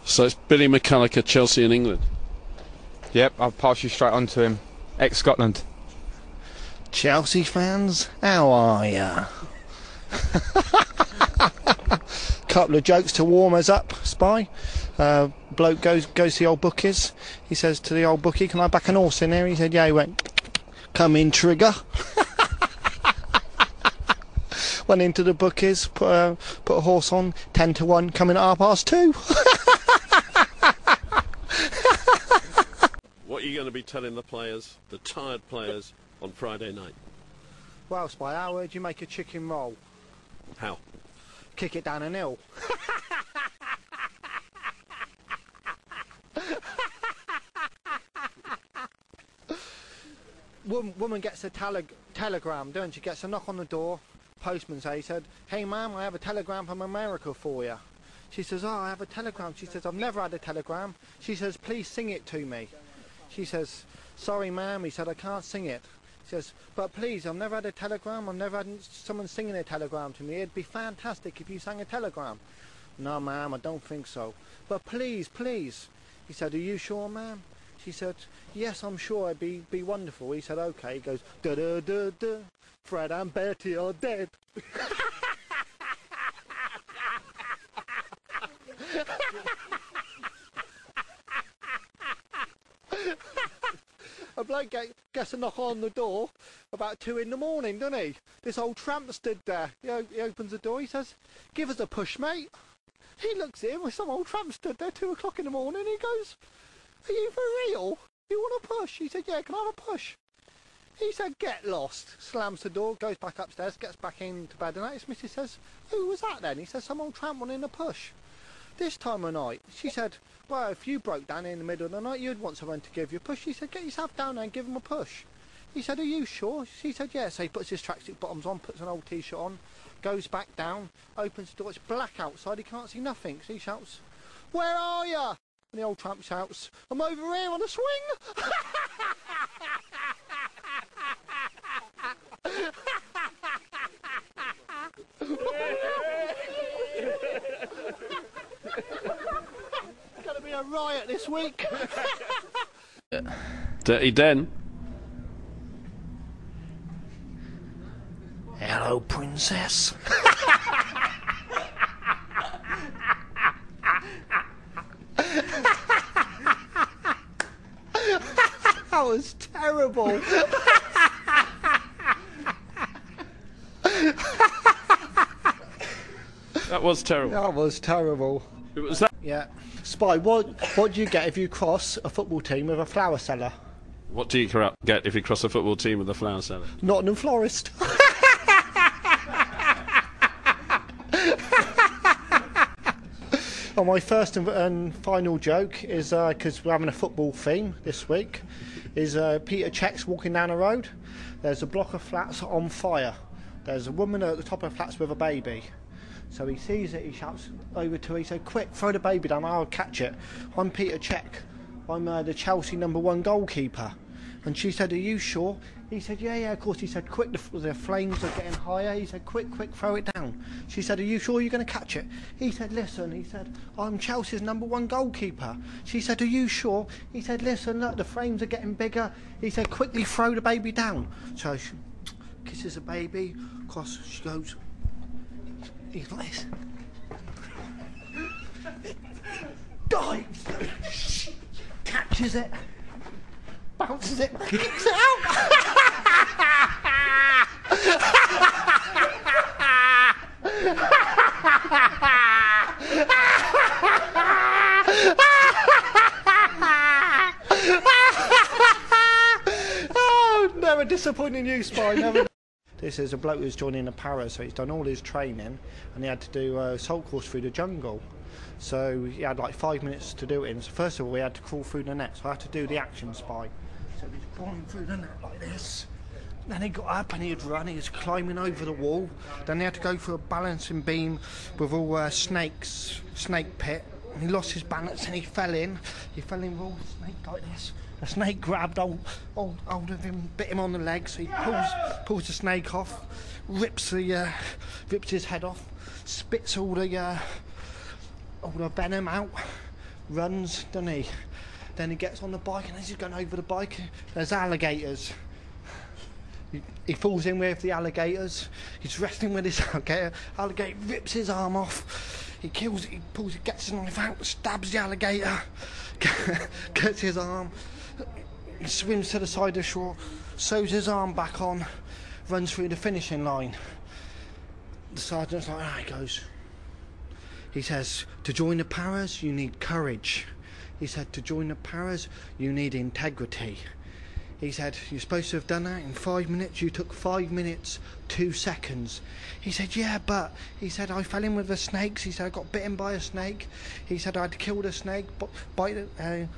So it's Billy McCulloch at Chelsea in England. Yep, I'll pass you straight on to him. Ex-Scotland. Chelsea fans, how are ya? Couple of jokes to warm us up, Spy. Bloke goes to the old bookies. He says to the old bookie, "Can I back an horse in there?" He said, "Yeah." He went, "Come in, Trigger." Went into the bookies, put a horse on, 10 to 1, coming at 2:30. What are you going to be telling the players, the tired players, on Friday night? Well, Spy, how would you make a chicken roll? How? Kick it down an hill. Woman gets a telegram, don't she? Gets a knock on the door. Postman said, "Hey ma'am, I have a telegram from America for you." She says, "Oh, I have a telegram." She says, "I've never had a telegram." She says, "Please sing it to me." She says, "Sorry ma'am," he said, "I can't sing it." He says, "But please, I've never had a telegram. I've never had someone singing a telegram to me. It'd be fantastic if you sang a telegram." "No ma'am, I don't think so." "But please, please." He said, "Are you sure ma'am?" She said, "Yes, I'm sure, it'd be wonderful." He said, "Okay." He goes, "Da da da da, Fred and Betty are dead." A bloke gets a knock on the door about 2 in the morning, doesn't he? This old tramp stood there. He opens the door. He says, "Give us a push, mate." He looks at him with some old tramp stood there 2 o'clock in the morning. He goes, "Are you for real? You want a push?" He said, "Yeah, can I have a push?" He said, "Get lost." Slams the door, goes back upstairs, gets back into bed, and his missus says, "Who was that then?" He says, "Some old tramp wanting a push." This time of night, she said, "Well, if you broke down in the middle of the night, you'd want someone to give you a push." He said, "Get yourself down there and give him a push." He said, "Are you sure?" She said, "Yeah." So he puts his tracksuit bottoms on, puts an old t-shirt on, goes back down, opens the door. It's black outside, he can't see nothing. So he shouts, "Where are you?" And the old tramp shouts, "I'm over here on a swing." It's going to be a riot this week. Dirty Den. Hello, princess. That was terrible. That was terrible. That was terrible. It was that. Yeah. Spy, what do you get if you cross a football team with a flower seller? What do you get if you cross a football team with a flower seller? Nottingham Florist. Well, my first and final joke is, because we're having a football theme this week, is Peter Check's walking down a road. There's a block of flats on fire. There's a woman at the top of the flats with a baby. So he sees it, he shouts over to her, he said, "Quick, throw the baby down, I'll catch it. I'm Peter Check. I'm the Chelsea #1 goalkeeper." And she said, "Are you sure?" He said, yeah, of course." He said, "Quick, the flames are getting higher." He said, quick, throw it down." She said, "Are you sure you're going to catch it?" He said, "Listen," he said, "I'm Chelsea's #1 goalkeeper." She said, "Are you sure?" He said, "Listen, look, the flames are getting bigger." He said, "Quickly throw the baby down." So she kisses the baby, across, she goes, he's like this. Dives, catches it, bounces it, kicks it out. Oh, never disappointing you, Spy. Never. This is a bloke who's joining the para, so he's done all his training, and he had to do a assault course through the jungle. So he had like 5 minutes to do it in. So first of all, we had to crawl through the net, so I had to do the action, Spy. So he's crawling through the net like this. Then he got up and he'd run, he was climbing over the wall. Then he had to go through a balancing beam with all snake pit. And he lost his balance and he fell in. He fell in with all the snake like this. The snake grabbed hold of him, bit him on the leg, so he pulls the snake off, rips his head off, spits all the venom out, runs, doesn't he? Then he gets on the bike, and as he's going over the bike, there's alligators. He falls in with the alligators. He's wrestling with his alligator. Alligator rips his arm off. He gets his knife out, stabs the alligator, gets his arm. He swims to the side of the shore, sews his arm back on, runs through the finishing line. The sergeant's like, he goes. He says, to join the paras, you need courage. He said, to join the paras, you need integrity. He said, you're supposed to have done that in 5 minutes. You took 5 minutes, 2 seconds. He said, yeah, but, he said, I fell in with the snakes. He said, I got bitten by a snake. He said, I had to kill the snake,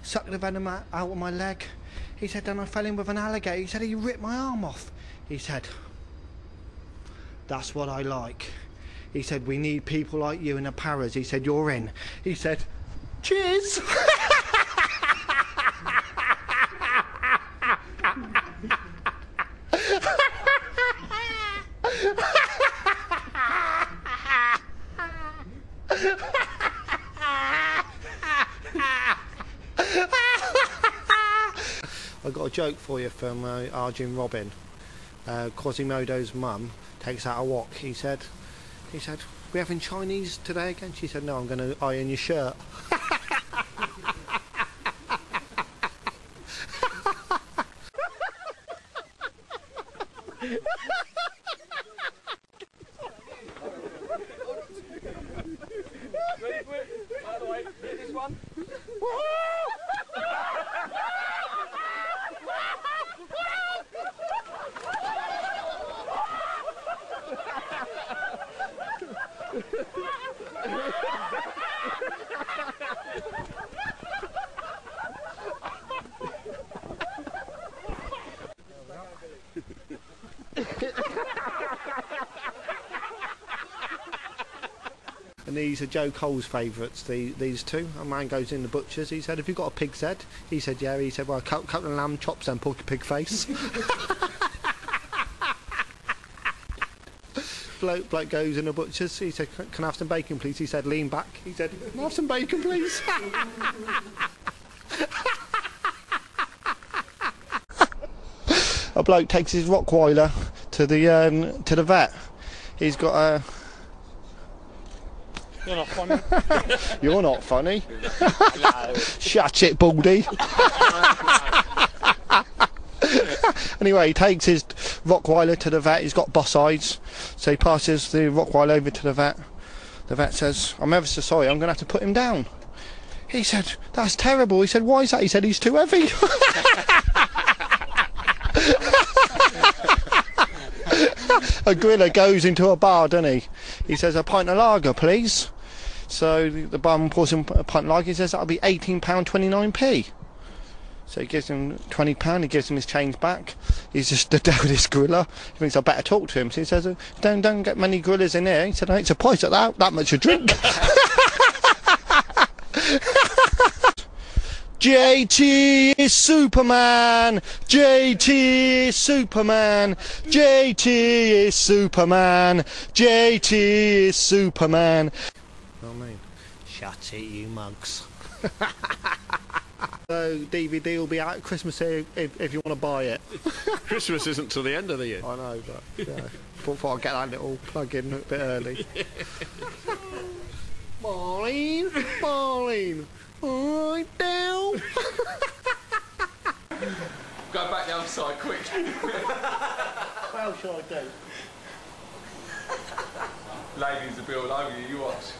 suck the venom out of my leg. He said, then I fell in with an alligator. He said, he ripped my arm off. He said, that's what I like. He said, we need people like you in the paras. He said, you're in. He said, cheers. I got a joke for you from Arjun Robin. Quasimodo's mum takes out a wok. He said, we having Chinese today again? She said, no, I'm going to iron your shirt. Ready for it? By the way, hit this one. And these are Joe Cole's favourites, these two. A man goes in the butcher's, he said, have you got a pig's head? He said, yeah. He said, well, a couple of lamb chops and porky pig face. bloke goes in the butcher's, he said, can I have some bacon please? He said, lean back. He said, can I have some bacon please? A bloke takes his Rottweiler to the vet. He's got a... You're not funny. You're not funny. Shut it, Baldy. Anyway, he takes his Rottweiler to the vet. He's got boss eyes, so he passes the Rottweiler over to the vet. The vet says, I'm ever so sorry, I'm going to have to put him down. He said, that's terrible. He said, why is that? He said, he's too heavy. A griller goes into a bar, doesn't he? He says, a pint of lager, please. So the barman pours him a pint of lager. He says, that'll be £18.29p. So he gives him £20, he gives him his change back. He's just stood there with his griller. He thinks I better talk to him. So he says, don't get many grillers in here. He said, I ain't surprised at that much a drink. JT is Superman. JT is Superman. JT is Superman. JT is Superman. What I mean? Shut it, you mugs. So DVD will be out at Christmas here if you want to buy it. Christmas isn't till the end of the year. I know, but yeah, thought I'd get that little plug in a bit early. Marlene. Right down. Go back the other side, quick. What else shall I do? Ladies, the bill over you, you watch.